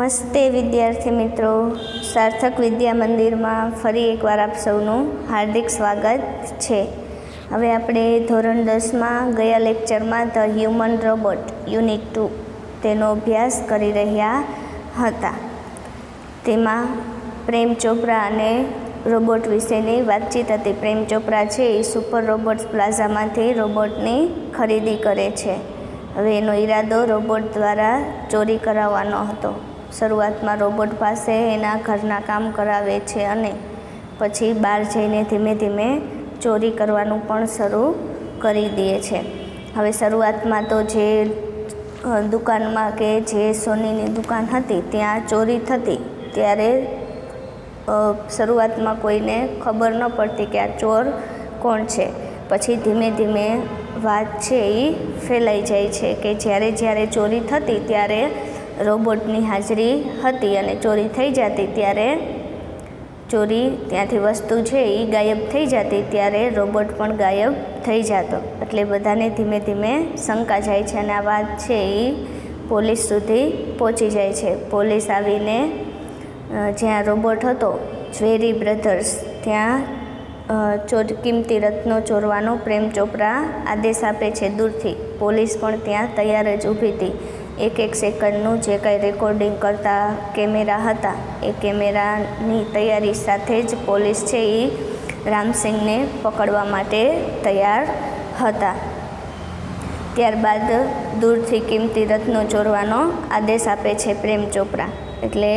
નમસ્તે વિદ્યાર્થી મિત્રો, સાર્થક વિદ્યા મંદિરમાં ફરી એકવાર આપ સૌનું હાર્દિક સ્વાગત છે. હવે આપણે ધોરણ 10માં ગયા લેક્ચરમાં ધ હ્યુમન રોબોટ યુનિટ 2 તેનો અભ્યાસ કરી રહ્યા હતા. તેમાં પ્રેમ ચોપરા અને રોબોટ વિશેની વાતચીત હતી. પ્રેમ ચોપરા છે એ સુપર રોબોટ્સ પ્લાઝામાંથી રોબોટની ખરીદી કરે છે. હવે એનો ઈરાદો રોબોટ દ્વારા ચોરી કરાવવાનો હતો. શરૂઆતમાં રોબોટ પાસે એના ઘરના કામ કરાવે છે અને પછી બહાર જઈને ધીમે ધીમે ચોરી કરવાનું પણ શરૂ કરી દે છે. હવે શરૂઆતમાં તો જે દુકાનમાં કે જે સોનીની દુકાન હતી ત્યાં ચોરી થતી ત્યારે શરૂઆતમાં કોઈને ખબર ન પડતી કે આ ચોર કોણ છે. પછી ધીમે ધીમે વાત છે એ ફેલાઈ જાય છે કે જ્યારે ચોરી થતી ત્યારે રોબોટની હાજરી હતી અને ચોરી થઈ જતી ત્યારે ત્યાંથી વસ્તુ છે એ ગાયબ થઈ જતી ત્યારે રોબોટ પણ ગાયબ થઈ જતો. એટલે બધાને ધીમે ધીમે શંકા જાય છે અને આ વાત છે એ પોલીસ સુધી પહોંચી જાય છે. પોલીસ આવીને જ્યાં રોબોટ હતો જ્વેરી બ્રધર્સ ત્યાં કિંમતી રત્નો ચોરવાનો પ્રેમ ચોપરા આદેશ આપે છે દૂરથી. પોલીસ પણ ત્યાં તૈયાર જ ઊભી હતી. એક સેકન્ડનું જે કંઈ રેકોર્ડિંગ કરતા કેમેરા હતા એ કેમેરાની તૈયારી સાથે જ પોલીસ છે એ રામસિંગને પકડવા માટે તૈયાર હતા. ત્યારબાદ દૂરથી કિંમતી રત્નો ચોરવાનો આદેશ આપે છે પ્રેમ ચોપરા. એટલે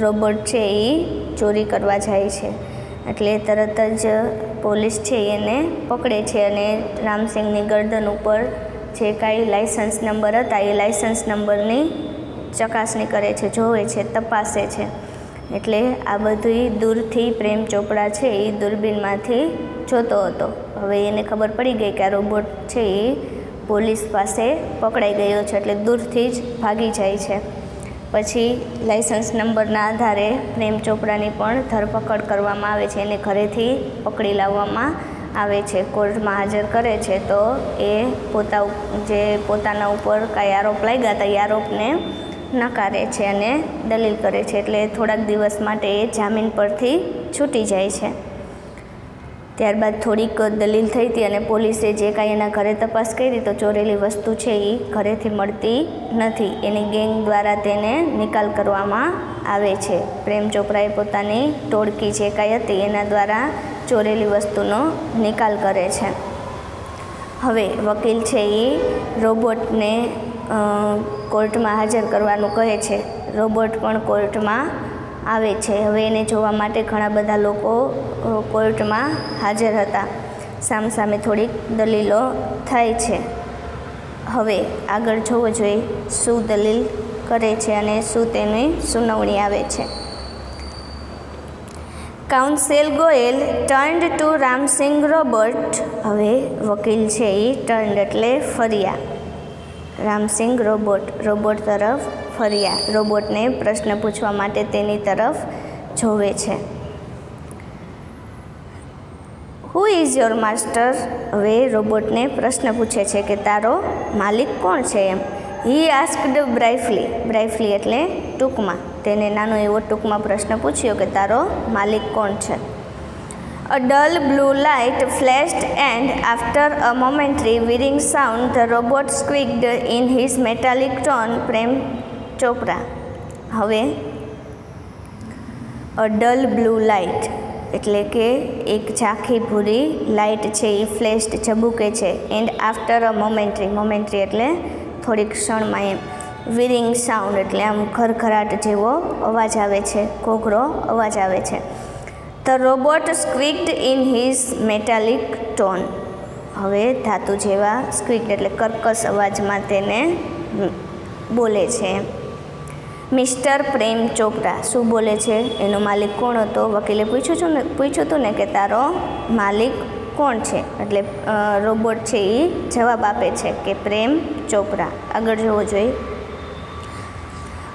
રોબોટ છે એ ચોરી કરવા જાય છે. એટલે તરત જ પોલીસ છે એને પકડે છે અને રામસિંગની ગરદન ઉપર જે કાંઈ લાઇસન્સ નંબર હતા એ લાઇસન્સ નંબરની ચકાસણી કરે છે, જોવે છે, તપાસે છે. એટલે આ બધું દૂરથી પ્રેમ ચોપડા છે એ દૂરબીનમાંથી જોતો હતો. હવે એને ખબર પડી ગઈ કે આ રોબોટ છે એ પોલીસ પાસે પકડાઈ ગયો છે એટલે દૂરથી જ ભાગી જાય છે. પછી લાઇસન્સ નંબરના આધારે પ્રેમ ચોપરાની પણ ધરપકડ કરવામાં આવે છે. એને ઘરેથી પકડી લાવવામાં આવે છે, કોર્ટમાં હાજર કરે છે. તો એ પોતાના ઉપર કાંઈ આરોપ લાગ્યા હતા એ આરોપને નકારે છે અને દલીલ કરે છે. એટલે થોડાક દિવસ માટે એ જામીન પરથી છૂટી જાય છે. ત્યારબાદ થોડીક દલીલ થઈ હતી અને પોલીસે જે કાંઈ એના ઘરે તપાસ કરી તો ચોરેલી વસ્તુ છે એ ઘરેથી મળતી નથી. એની ગેંગ દ્વારા તેને નિકાલ કરવામાં આવે છે. પ્રેમ ચોપરાએ પોતાની ટોળકી જે કાંઈ હતી એના દ્વારા ચોરેલી વસ્તુનો નિકાલ કરે છે. હવે વકીલ છે એ રોબોટને કોર્ટમાં હાજર કરવાનું કહે છે. રોબોટ પણ કોર્ટમાં આવે છે. હવે એને જોવા માટે ઘણા બધા લોકો કોર્ટમાં હાજર હતા. સામસામે થોડીક દલીલો થાય છે. હવે આગળ જોવું જોઈએ શું દલીલ કરે છે અને શું તેની સુનાવણી આવે છે. Counsel Goyal turned to Ramsingh robot. હવે વકીલ છે એ ટર્ન્ડ એટલે ફર્યા. રામસિંગ રોબોટ તરફ ફર્યા. રોબોટને પ્રશ્ન પૂછવા માટે તેની તરફ જોવે છે. Who is your master? હવે રોબોટને પ્રશ્ન પૂછે છે કે તારો માલિક કોણ છે એમ. હી આસ્કડ બ્રાઇફલી એટલે ટૂંકમાં. તેને નાનો એવો ટૂંકમાં પ્રશ્ન પૂછ્યો કે તારો માલિક કોણ છે. A dull blue light flashed and after a momentary whirring sound the robot squeaked in his metallic tone. Prem Chopra. હવે a dull blue light એટલે કે એક ઝાંખી ભૂરી લાઇટ છે એ ફ્લેશ્ડ ઝબૂકે છે. એન્ડ આફ્ટર અ મોમેન્ટરી એટલે થોડીક ક્ષણમાં એમ. વિરિંગ સાઉન્ડ એટલે આમ ખરખરાટ જેવો અવાજ આવે છે, ઘોઘરો અવાજ આવે છે. The robot squeaked in his metallic tone. હવે ધાતુ જેવા સ્ક્વિક્ડ એટલે કર્કશ અવાજમાં તેને બોલે છે. મિસ્ટર પ્રેમ ચોપરા શું બોલે છે? એનો માલિક કોણ હતો? વકીલે પૂછ્યું હતું ને કે તારો માલિક કોણ છે? એટલે રોબોટ છે એ જવાબ આપે છે કે પ્રેમ ચોપરા. આગળ જોવો જોઈએ.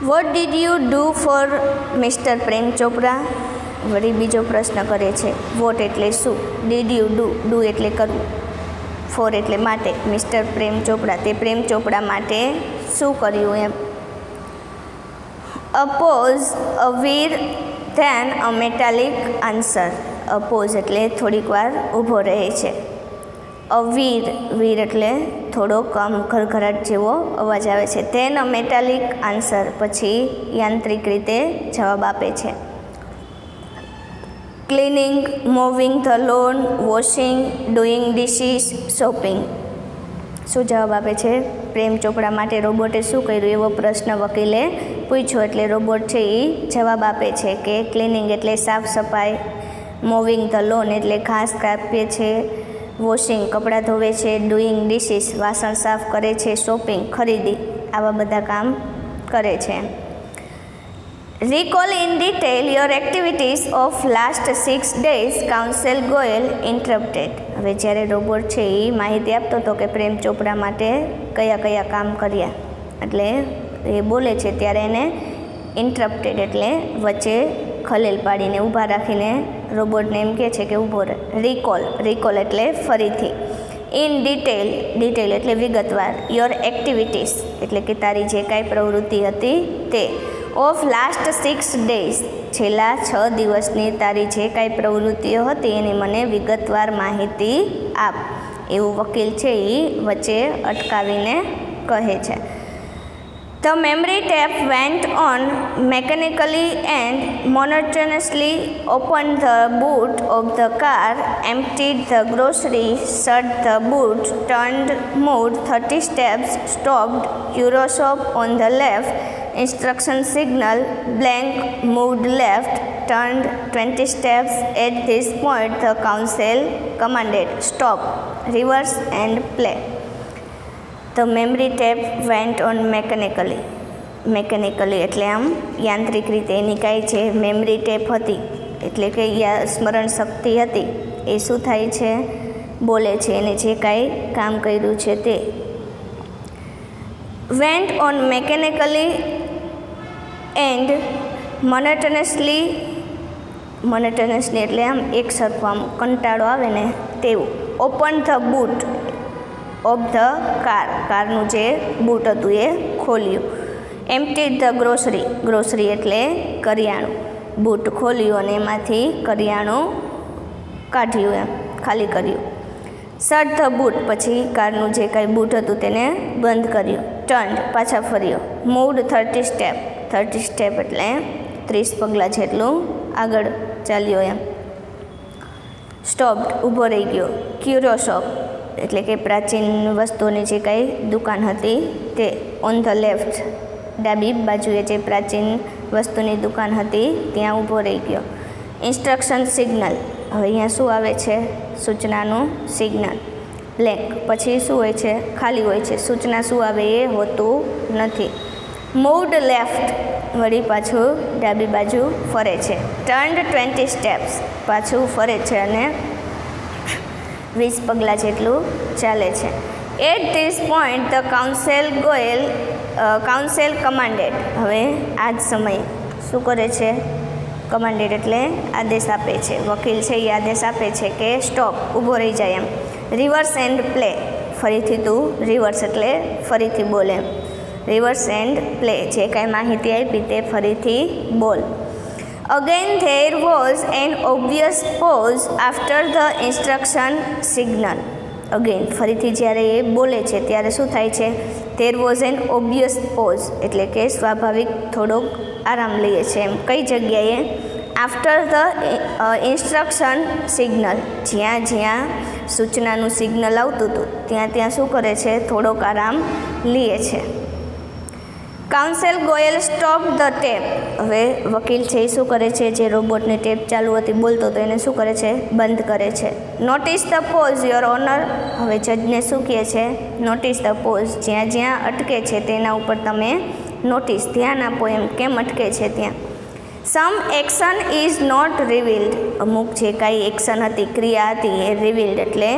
What did you do for mister Prem Chopra? વળી બીજો પ્રશ્ન કરે છે. વોટ એટલે શું, ડીડ યુ ડૂ એટલે કરવું, ફોર એટલે માટે. મિસ્ટર પ્રેમ ચોપરા તે પ્રેમ ચોપરા માટે શું કર્યું એમ. A pause a whir then a metallic answer. A pause એટલે થોડીક વાર ઊભો રહે છે. અવીર, વીર એટલે થોડોક ઘરઘરાટ જેવો અવાજ આવે છે. ધેન અ મેટાલિક આન્સર, પછી યાંત્રિક રીતે જવાબ આપે છે. Cleaning, mowing the lawn, washing, doing dishes, shopping. શું જવાબ આપે છે? પ્રેમ ચોપડા માટે રોબોટે શું કર્યું એવો પ્રશ્ન વકીલે પૂછ્યો. એટલે રોબોટ છે એ જવાબ આપે છે કે ક્લિનિંગ એટલે સાફ સફાઈ, મોવિંગ ધ લોન એટલે ઘાસ કાપે છે, વોશિંગ કપડાં ધોવે છે, ડુઈંગ ડિશિસ વાસણ સાફ કરે છે, શોપિંગ ખરીદી આવા બધા કામ કરે છે. Recall in detail your activities of last 6 days, counsel Goyal interrupted. હવે જ્યારે રોબોટ છે એ માહિતી આપતો હતો કે પ્રેમ ચોપડા માટે કયા કયા કામ કર્યા, એટલે એ બોલે છે ત્યારે એને ઇન્ટરપ્ટેડ એટલે વચ્ચે ખલેલ પાડીને ઊભા રાખીને રોબોટને એમ કહે છે કે ઊભો રહે. રિકોલ એટલે ફરીથી. ઇન ડિટેલ એટલે વિગતવાર. યોર એક્ટિવિટીઝ એટલે કે તારી જે કાંઈ પ્રવૃત્તિ હતી તે. ઓફ લાસ્ટ 6 days છેલ્લા 6 દિવસની તારી જે કાંઈ પ્રવૃત્તિઓ હતી એની મને વિગતવાર માહિતી આપ, એવું વકીલ છે એ વચ્ચે અટકાવીને કહે છે. The memory tape went on mechanically and monotonously, opened the boot of the car, emptied the grocery, shut the boot, turned, moved 30 steps, stopped, Eurostop on the left, instruction signal, blank, moved left, turned 20 steps. At this point the counsel commanded, stop, reverse and play. The memory tape went on mechanically એટલે આમ યાંત્રિક રીતે એની કાંઈ જે memory tap હતી એટલે કે સ્મરણ શક્તિ હતી એ શું થાય છે? બોલે છે. એને જે કાંઈ કામ કર્યું છે તે. went on mechanically and monotonously એટલે આમ એક સરખું આમ કંટાળો આવે ને તેવું. Open the boot of the કારનું જે બૂટ હતું એ ખોલ્યું. એમ્પ્ટીડ ધ ગ્રોસરી એટલે કરિયાણું. બૂટ ખોલ્યું અને એમાંથી કરિયાણું કાઢ્યું, એમ ખાલી કર્યું. શટ ધ બૂટ પછી કારનું જે કાંઈ બૂટ હતું તેને બંધ કર્યું. ટર્ન્ડ પાછા ફર્યો. મૂવ્ડ 30 સ્ટેપ એટલે 30 પગલાં જેટલું આગળ ચાલ્યો એમ. સ્ટોપ્ડ ઊભો રહી ગયો. ક્યુરિયો એટલે કે પ્રાચીન વસ્તુઓની જે કાંઈ દુકાન હતી તે. ઓન ધ લેફ્ટ ડાબી બાજુએ જે પ્રાચીન વસ્તુની દુકાન હતી ત્યાં ઊભો રહી ગયો. ઇન્સ્ટ્રક્શન સિગ્નલ, હવે અહીંયા શું આવે છે? સૂચનાનું સિગ્નલ. બ્લેન્ક પછી શું હોય છે? ખાલી હોય છે. સૂચના શું આવે એ હોતું નથી. મૂવ્ડ લેફ્ટ વળી પાછું ડાબી બાજુ ફરે છે. ટર્ન્ડ 20 સ્ટેપ્સ પાછું ફરે છે અને 20 પગલાં જેટલું ચાલે છે. At this point the counsel commanded, હવે આ જ સમયે શું કરે છે? કમાન્ડેડ એટલે આદેશ આપે છે. વકીલ છે એ આદેશ આપે છે કે સ્ટોપ, ઊભો રહી જાય એમ. રિવર્સ એન્ડ પ્લે, ફરીથી તું રિવર્સ એટલે ફરીથી બોલ એમ. રિવર્સ એન્ડ પ્લે, જે કાંઈ માહિતી આપી તે ફરીથી બોલ. Again there was an obvious pause after the instruction signal. Again ફરીથી જ્યારે એ બોલે છે ત્યારે શું થાય છે? there was an obvious pause એટલે કે સ્વાભાવિક થોડોક આરામ લઈએ છે એમ. કઈ જગ્યાએ? આફ્ટર ધ ઇન્સ્ટ્રક્શન સિગ્નલ, જ્યાં સૂચનાનું સિગ્નલ આવતું હતું ત્યાં શું કરે છે? થોડોક આરામ લે છે. Counsel Goyal stop the tap, હવે વકીલ છે એ શું કરે છે? જે રોબોટની ટેપ ચાલુ હતી બોલતો તો એને શું કરે છે? બંધ કરે છે. Notice the pause your honour, હવે જજને શું કહે છે? નોટિસ ધ પોઝ, જ્યાં અટકે છે તેના ઉપર તમે નોટિસ ધ્યાન આપો એમ. કેમ અટકે છે ત્યાં? સમ એક્શન ઇઝ નોટ રિવીલ્ડ, અમુક જે કાંઈ એક્શન હતી ક્રિયા હતી એ રિવીલ્ડ એટલે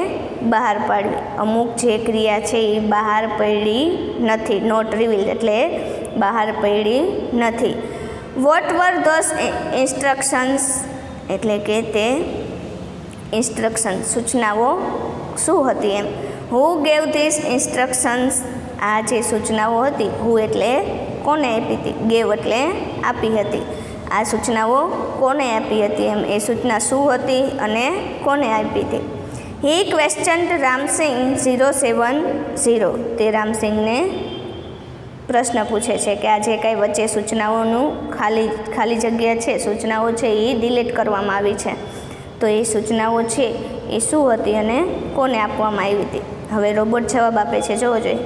બહાર પાડવી. અમુક જે ક્રિયા છે એ બહાર પડી નથી. નોટ રિવીલ્ડ એટલે બહાર પડી નથી. વોટ વર ધોઝ ઇન્સ્ટ્રક્શન્સ એટલે કે તે ઇન્સ્ટ્રક્શન સૂચનાઓ શું હતી એમ. હુ ગેવ ધીસ ઇન્સ્ટ્રક્શન્સ, આ જે સૂચનાઓ હતી હુ એટલે કોને આપી હતી? ગેવ એટલે આપી હતી. આ સૂચનાઓ કોને આપી હતી એમ, એ સૂચના શું હતી અને કોને આપી હતી? હી ક્વેશ્ચન્ડ રામસિંગ 070. તે રામસિંગને પ્રશ્ન પૂછે છે કે આ જે કાંઈ વચ્ચે સૂચનાઓનું ખાલી જગ્યા છે, સૂચનાઓ છે એ ડિલીટ કરવામાં આવી છે, તો એ સૂચનાઓ છે એ શું હતી અને કોને આપવામાં આવી હતી? હવે રોબોટ જવાબ આપે છે, જોવો જોઈએ.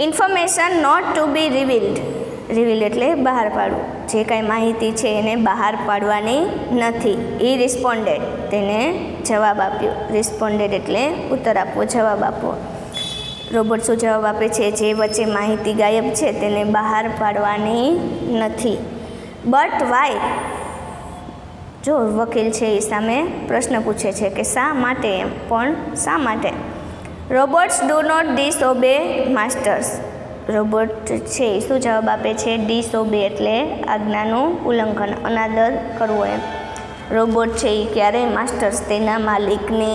Information not to be revealed. Reveal એટલે બહાર પાડવું. જે કાંઈ માહિતી છે એને બહાર પાડવાની નથી. એ રિસ્પોન્ડેડ, તેને જવાબ આપ્યો. રિસ્પોન્ડેડ એટલે ઉત્તર આપવો, જવાબ આપવો. રોબોટ શું જવાબ આપે છે? જે વચ્ચે માહિતી ગાયબ છે તેને બહાર પાડવાની નથી. But Y? જો વકીલ છે એ સામે પ્રશ્ન પૂછે છે કે શા માટે એમ, પણ શા માટે? Robots do not disobey masters. Robot છે એ શું જવાબ આપે છે? ડિસઓબે એટલે આજ્ઞાનું ઉલ્લંઘન, અનાદર કરવો એમ. રોબોટ છે એ ક્યારેય માસ્ટર્સ, તેના માલિકને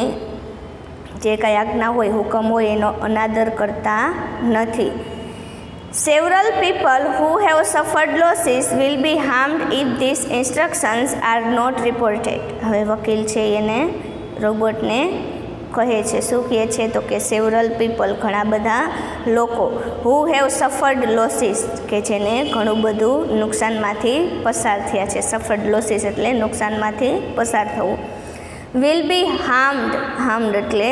જે કાંઈ આજ્ઞા હોય, હુકમ હોય એનો અનાદર કરતા નથી. Several people who have suffered losses will be harmed if these instructions are not reported. હવે વકીલ છે એને રોબોટને કહે છે, શું કહે છે? તો કે સેવરલ પીપલ, ઘણા બધા લોકો, હુ હેવ સફર્ડ લોસીસ, કે જેને ઘણું બધું નુકસાનમાંથી પસાર થયા છે. સફર્ડ લોસીસ એટલે નુકસાનમાંથી પસાર થવું. વિલ બી હાર્મ્ડ એટલે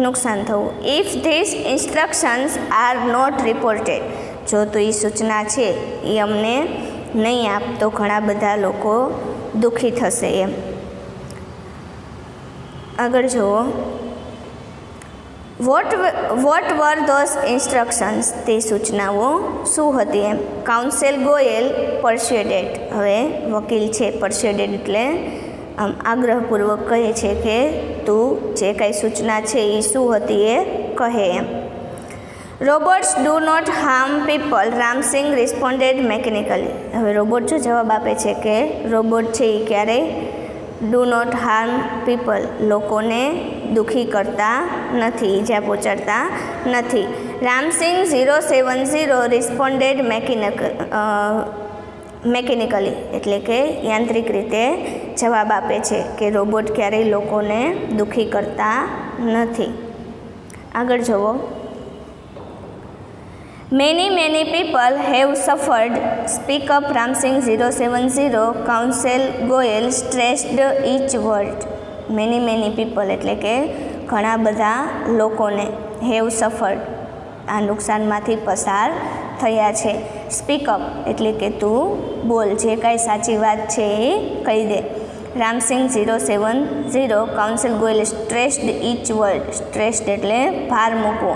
નુકસાન થવું. If this instructions are not reported, જો તો એ સૂચના છે એ અમને નહીં આપતો ઘણા બધા લોકો દુઃખી થશે એમ. આગળ જુઓ. What were those instructions? તે સૂચનાઓ શું હતી એમ. કાઉન્સિલ ગોયલ પરસ્યુડેડ. હવે વકીલ છે, પરસ્યુડેડ એટલે આમ આગ્રહપૂર્વક કહે છે કે તું જે કાંઈ સૂચના છે એ શું હતી એ કહે એમ. Robots do not harm people, Ramsingh responded mechanically. હવે રોબોટ જો જવાબ આપે છે કે રોબોટ છે એ ક્યારેય ડુ નોટ હાર્મ પીપલ, લોકોને દુઃખી કરતા નથી, ઈજા પહોંચાડતા નથી. રામસિંગ 070 રિસ્પોન્ડેડ મેકેનિકલી એટલે કે યાંત્રિક રીતે જવાબ આપે છે કે રોબોટ ક્યારેય લોકોને દુઃખી કરતા નથી. આગળ જુઓ. Many people have suffered, speak up Ramsingh 070, counsel Goyal stressed each word. Many people એટલે કે ઘણા બધા લોકોને, હેવ સફર્ડ આ નુકસાનમાંથી પસાર થયા છે. સ્પીકઅપ એટલે કે તું બોલ, જે કાંઈ સાચી વાત છે એ કહી દે. Ramsingh 070, counsel Goyal stressed each word. Stressed એટલે ભાર મૂકવો.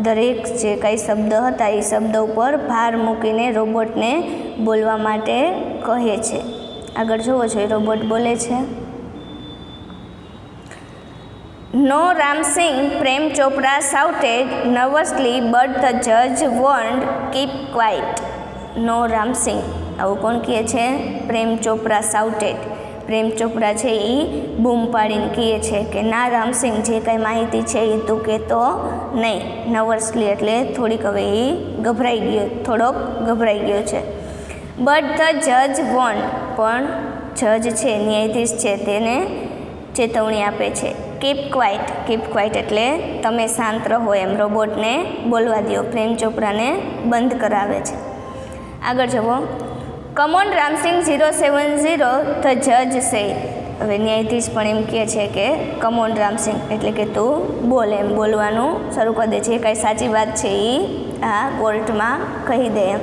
દરેક જે કાંઈ શબ્દ હતા એ શબ્દ ઉપર ભાર મૂકીને રોબોટને બોલવા માટે કહે છે. આગળ જોવો જોઈએ રોબોટ બોલે છે. No, Ramsing, Prem Chopra shouted nervously, but the judge warned, keep quiet. No, Ramsing. આવું કોણ કહે છે? પ્રેમ ચોપરા શાઉટેડ. પ્રેમ ચોપરા છે એ બૂમ પાડીને કહે છે કે ના રામસિંગ, જે કાંઈ માહિતી છે એ તું કહેતો નહીં. નર્વસલી એટલે થોડીક હવે એ થોડોક ગભરાઈ ગયો છે. બટ ધ જજ વોર્ન, પણ જજ છે, ન્યાયાધીશ છે, તેને ચેતવણી આપે છે. કીપ ક્વાઇટ એટલે તમે શાંત રહો એમ, રોબોટને બોલવા દો. પ્રેમ ચોપરાને બંધ કરાવે છે. આગળ જુઓ. કમોન રામસિંગ 070, ધ જજ સે. હવે ન્યાયાધીશ પણ એમ કહે છે કે કમોન રામસિંગ એટલે કે તું બોલ એમ, બોલવાનું શરૂ કરી દે. જે કાંઈ સાચી વાત છે એ આ કોર્ટમાં કહી દે એમ.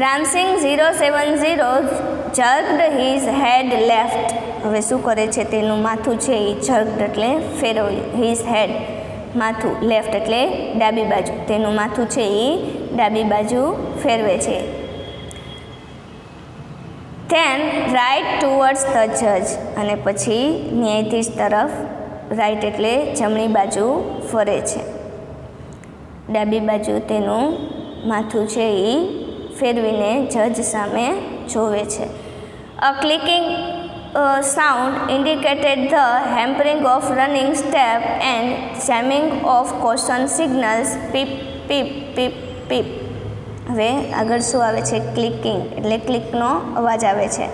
Ramsingh 070 jerked his head left. હવે શું કરે છે? તેનું માથું છે એ જર્કડ એટલે ફેરવ્યું. હિઝ હેડ માથું, લેફ્ટ એટલે ડાબી બાજુ, તેનું માથું છે એ ડાબી બાજુ ફેરવે છે. ધેન રાઇટ ટુવર્ડ્સ ધ જજ, અને પછી ન્યાયાધીશ તરફ રાઇટ એટલે જમણી બાજુ ફરે છે. ડાબી બાજુ તેનું માથું છે એ ફેરવીને જજ સામે જોવે છે. અ clicking sound indicated the hampering of running step and jamming of caution signals. Pip, pip, pip, pip. હવે આગળ શું આવે છે? ક્લિકિંગ એટલે ક્લિકનો અવાજ આવે છે.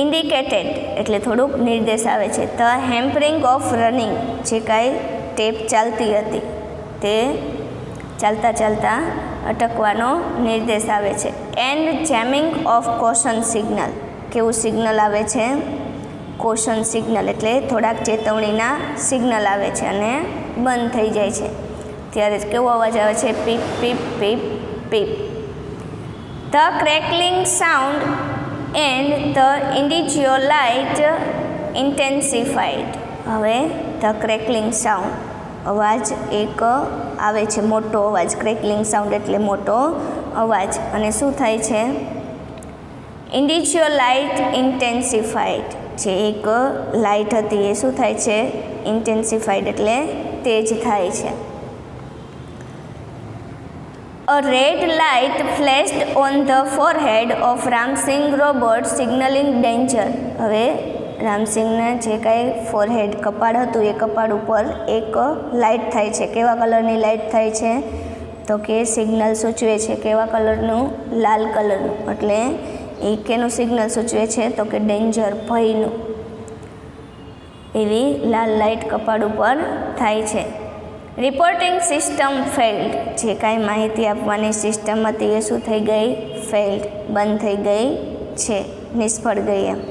ઇન્ડિકેટેડ એટલે થોડુંક નિર્દેશ આવે છે. ધ હેમ્પરિંગ ઓફ રનિંગ જે કાંઈ ટેપ ચાલતી હતી તે ચાલતા ચાલતા અટકવાનો નિર્દેશ આવે છે. And jamming of caution signal કેવું સિગ્નલ આવે છે? કોશન સિગ્નલ એટલે થોડાક ચેતવણીના સિગ્નલ આવે છે અને બંધ થઈ જાય છે ત્યારે કેવો અવાજ આવે છે? Peep peep peep peep. The crackling sound and the ઇન્ડિચિયો લાઇટ ઇન્ટેન્સિફાઈડ. હવે ધ ક્રેકલિંગ સાઉન્ડ અવાજ એક આવે છે, મોટો અવાજ. ક્રેકલિંગ સાઉન્ડ એટલે મોટો અવાજ. અને શું થાય છે? ઇન્ડિચિયો લાઇટ ઇન્ટેન્સિફાઈડ જે એક લાઇટ હતી એ શું થાય છે? ઇન્ટેન્સિફાઈડ એટલે તેજ થાય છે. A red light flashed on the forehead of Ramsing robot signaling danger. હવે રામસિંગને જે કાંઈ ફોરહેડ કપાળ હતું એ કપાળ ઉપર એક લાઇટ થાય છે. કેવા કલરની લાઇટ થાય છે? તો કે સિગ્નલ સૂચવે છે. કેવા કલરનું? લાલ કલરનું. એટલે એ કેનું સિગ્નલ સૂચવે છે? તો કે ડેન્જર, ભયનું. એવી લાલ લાઇટ કપાળ ઉપર થાય છે. રિપોર્ટિંગ સિસ્ટમ ફેલ્ડ જે કાંઈ માહિતી આપવાની સિસ્ટમ હતી એ શું થઈ ગઈ? ફેલ્ડ, બંધ થઈ ગઈ છે, નિષ્ફળ ગઈ એમ.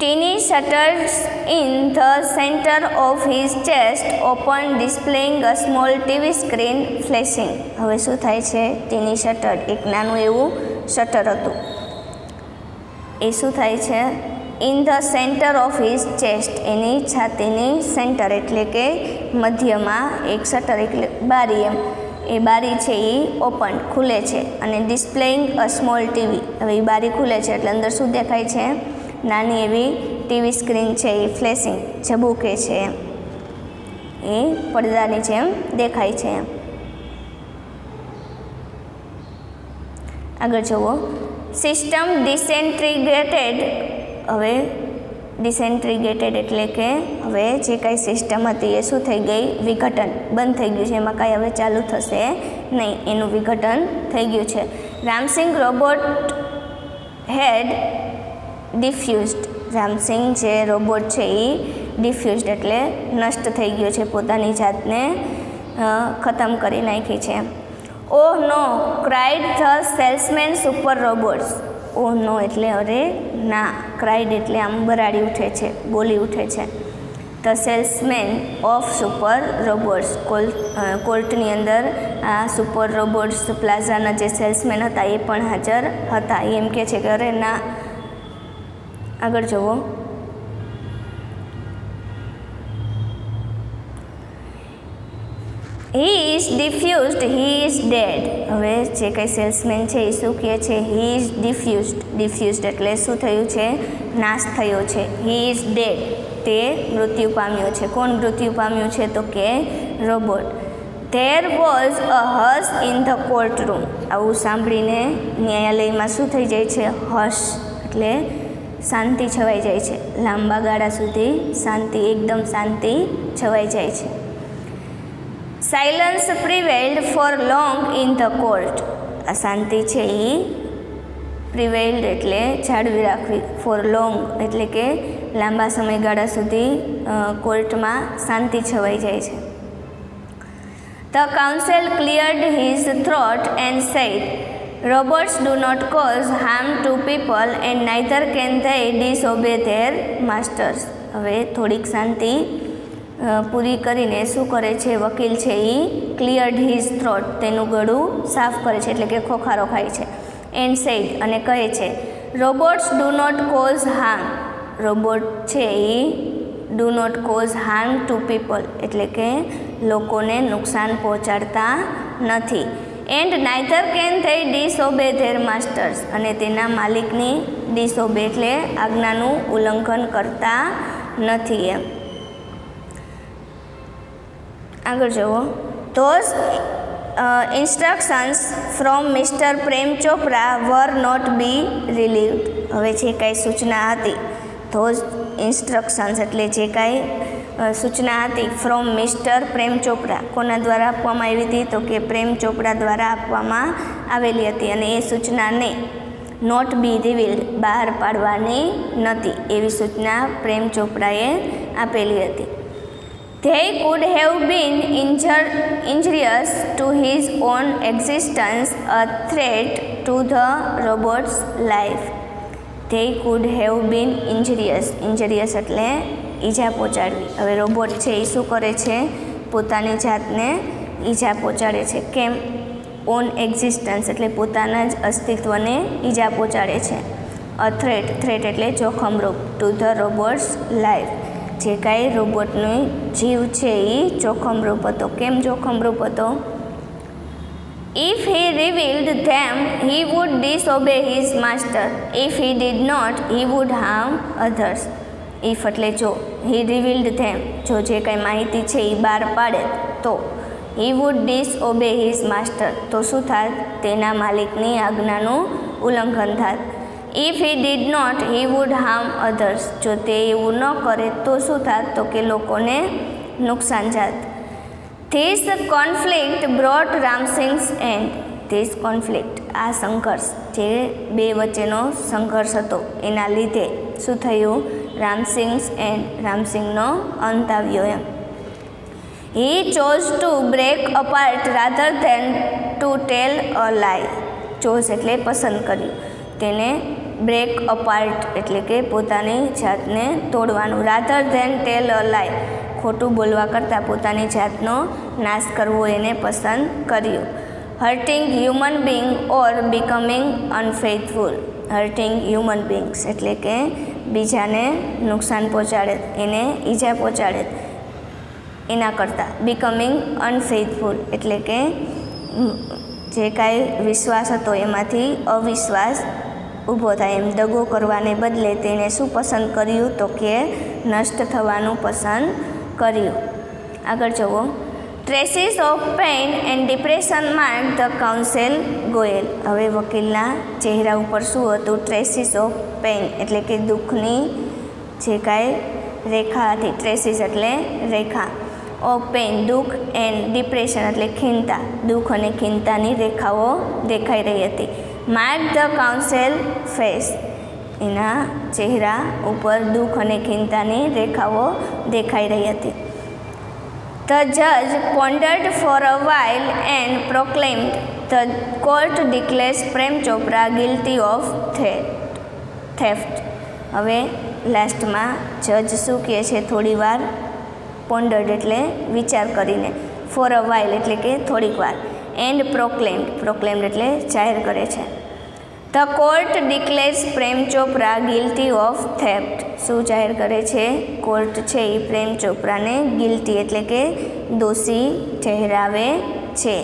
Tiny shutters in the centre of his chest open displaying a small TV screen flashing. હવે શું થાય છે? ટીની શટર એક નાનું એવું શટર હતું એ શું થાય છે? In the centre of his chest એની છાતીની સેન્ટર એટલે કે મધ્યમાં એક શટર એટલે બારી એમ. એ બારી છે એ ઓપન ખુલે છે અને ડિસ્પ્લેઇંગ અ સ્મોલ ટીવી. હવે એ બારી ખુલે છે એટલે અંદર શું દેખાય છે? નાની એવી ટીવી સ્ક્રીન છે એ ફ્લેશિંગ ઝબૂકે છે એમ. એ પડદાની જેમ દેખાય છે એમ. આગળ જુઓ. સિસ્ટમ ડિસેન્ટ્રીગેટેડ. હવે ડિસેન્ટ્રીગેટેડ એટલે કે હવે જે કાંઈ સિસ્ટમ હતી એ શું થઈ ગઈ? વિઘટન, બંધ થઈ ગયું છે. એમાં કાંઈ હવે ચાલુ થશે નહીં, એનું વિઘટન થઈ ગયું છે. રામસિંગ રોબોટ હેડ ડિફ્યુઝડ. રામસિંગ જે રોબોટ છે એ ડિફ્યુઝડ એટલે નષ્ટ થઈ ગયો છે, પોતાની જાતને ખતમ કરી નાખી છે. Oh no cried the salesman super robots. Oh no એટલે અરે ના, ક્રાઇડ એટલે આમ બરાડી ઉઠે છે, બોલી ઉઠે છે. The salesman of super robots. કોર્ટની અંદર આ સુપર રોબોટ્સ પ્લાઝાના જે સેલ્સમેન હતા એ પણ હાજર હતા. એમ કહે છે કે અરે ના. આગળ જુઓ. He is defused, he is dead. હવે જે કંઈ સેલ્સમેન છે એ શું કહે છે? હી ઇઝ ડિફ્યુઝડ. ડિફ્યુઝડ એટલે શું થયું છે? નાશ થયો છે. હી ઇઝ ડેડ તે મૃત્યુ પામ્યો છે. કોણ મૃત્યુ પામ્યું છે? તો કે robot. There was a hush in the courtroom. આવું સાંભળીને ન્યાયાલયમાં શું થઈ જાય છે? હશ એટલે શાંતિ છવાઈ જાય છે. લાંબા ગાળા સુધી શાંતિ, એકદમ શાંતિ છવાઈ જાય છે. Silence prevailed for long in the court. આ શાંતિ છે એ પ્રિવેલ્ડ એટલે જાળવી રાખવી, ફોર લોંગ એટલે કે લાંબા સમયગાળા સુધી કોર્ટમાં શાંતિ છવાઈ જાય છે. The counsel cleared his throat and said, robots do not cause harm to people and neither can they disobey their masters. હવે થોડીક શાંતિ પૂરી કરીને શું કરે છે વકીલ છે એ? ક્લિયર્ડ હિઝ થ્રોટ તેનું ગળું સાફ કરે છે એટલે કે ખોખારો ખાય છે. એન્ડ સેડ અને કહે છે, robots do not cause harm. Robot છે એ do not cause harm to people એટલે કે લોકોને નુકસાન પહોંચાડતા નથી. And neither can they disobey their masters અને તેના માલિકની ડિસઓબે એટલે આજ્ઞાનું ઉલ્લંઘન કરતા નથી એમ. આગળ જુઓ. Those instructions from mister Prem Chopra were not be relieved. હવે જે કાંઈ સૂચના હતી, ધોઝ ઇન્સ્ટ્રક્શન્સ એટલે જે કાંઈ સૂચના હતી ફ્રોમ મિસ્ટર પ્રેમ ચોપરા. કોના દ્વારા આપવામાં આવી હતી? તો કે પ્રેમ ચોપરા દ્વારા આપવામાં આવેલી હતી અને એ સૂચનાને નોટ બી રિવીલ્ડ બહાર પાડવાની નહોતી એવી સૂચના પ્રેમ ચોપરાએ આપેલી હતી. They could have been injurious to his own existence, a threat to the robot's life. They could have been injurious. Injurious એટલે ઈજા પહોંચાડવી. હવે રોબોટ છે એ શું કરે છે? પોતાની જાતને ઈજા પહોંચાડે છે. કેમ? ઓન એક્ઝિસ્ટન્સ એટલે પોતાના જ અસ્તિત્વને ઈજા પહોંચાડે છે. અ થ્રેટ એટલે જોખમરૂપ. ટુ ધ રોબોટ્સ લાઈફ જે કાંઈ રોબોટનો જીવ છે એ જોખમરૂપ હતો. કેમ જોખમરૂપ હતો? If he revealed them, he would disobey his master. If he did not, he would harm others. If એટલે જો, he revealed them, જો જે કાંઈ માહિતી છે એ બહાર પાડે તો he would disobey his master, તો શું થાત? તેના માલિકની આજ્ઞાનું ઉલ્લંઘન થાત. If he did not, he would harm others. જો તે એવું ન કરે તો શું થાત? તો કે લોકોને નુકસાન જાત. This conflict brought Ramsing's end. This conflict આ સંઘર્ષ જે બે વચ્ચેનો સંઘર્ષ હતો એના લીધે શું થયું? રામસિંગ્સ એન્ડ રામસિંગનો અંત આવ્યો એમ. He chose to break apart rather than to tell a lie. chose એટલે પસંદ કર્યું. તેને બ્રેક અપાર્ટ એટલે કે પોતાની જાતને તોડવાનું. રાધર ધેન ટેલ અ લાય ખોટું બોલવા કરતાં પોતાની જાતનો નાશ કરવો એને પસંદ કર્યું. હર્ટિંગ હ્યુમન બિંગ ઓર બિકમિંગ અનફેથફુલ. હર્ટિંગ હ્યુમન બિંગ્સ એટલે કે બીજાને નુકસાન પહોંચાડે, એને ઈજા પહોંચાડે એના કરતાં. બિકમિંગ અનફેથફુલ એટલે કે જે કાંઈ વિશ્વાસ હતો એમાંથી અવિશ્વાસ ઊભો થાય એમ. દગો કરવાને બદલે તેણે શું પસંદ કર્યું? તો કે નષ્ટ થવાનું પસંદ કર્યું. આગળ જુઓ. Traces of pain and depression mark the counsel Goyal. હવે વકીલના ચહેરા ઉપર શું હતું? ટ્રેસીસ ઓફ પેઇન એટલે કે દુઃખની જે કાંઈ રેખા હતી. ટ્રેસીસ એટલે રેખા. ઓફ પેઇન દુઃખ, એન્ડ ડિપ્રેશન એટલે ખીનતા, દુઃખ અને ખીનતાની રેખાઓ દેખાઈ રહી હતી. માર્ક ધ કાઉન્સિલ ફેસ એના ચહેરા ઉપર દુઃખ અને ખીનતાની રેખાઓ દેખાઈ રહી હતી. The judge pondered for a while and proclaimed, the court declares Prem Chopra guilty of theft. હવે લાસ્ટમાં જજ શું કહે છે? થોડી વાર. પોન્ડર્ડ એટલે વિચાર કરીને. ફોર અ વાઇલ એટલે કે થોડીક વાર. એન્ડ પ્રોક્લેમ્ડ એટલે જાહેર કરે છે. The court declares Prem Chopra guilty of theft. શું જાહેર કરે છે? કોર્ટ છે એ પ્રેમ ચોપરાને ગિલ્ટી એટલે કે દોષી ઠહેરાવે છે.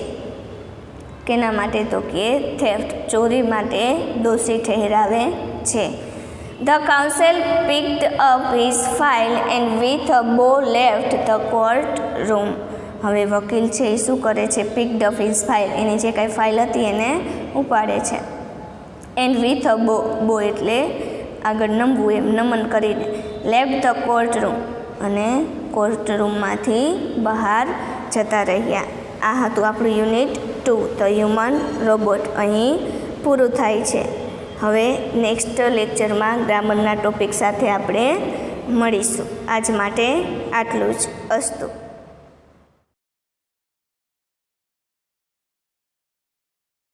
કેના માટે? તો કે થેફ્ટ ચોરી માટે દોષી ઠહેરાવે છે. The counsel picked up his file and with a bow left the court room. હવે વકીલ છે એ શું કરે છે? picked up his file એની જે કાંઈ ફાઇલ હતી એને ઉપાડે છે. and with a bow એટલે આગળ નમવું એમ, નમન કરીને. left the court room અને કોર્ટ રૂમમાંથી બહાર જતા રહ્યા. આ હતું આપણું યુનિટ 2 ધ હ્યુમન રોબોટ. અહીં પૂરું થાય છે. હવે નેક્સ્ટ લેક્ચરમાં ગ્રામરના ટોપિક સાથે આપણે મળીશું. આજ માટે આટલું જ. અસ્તુ.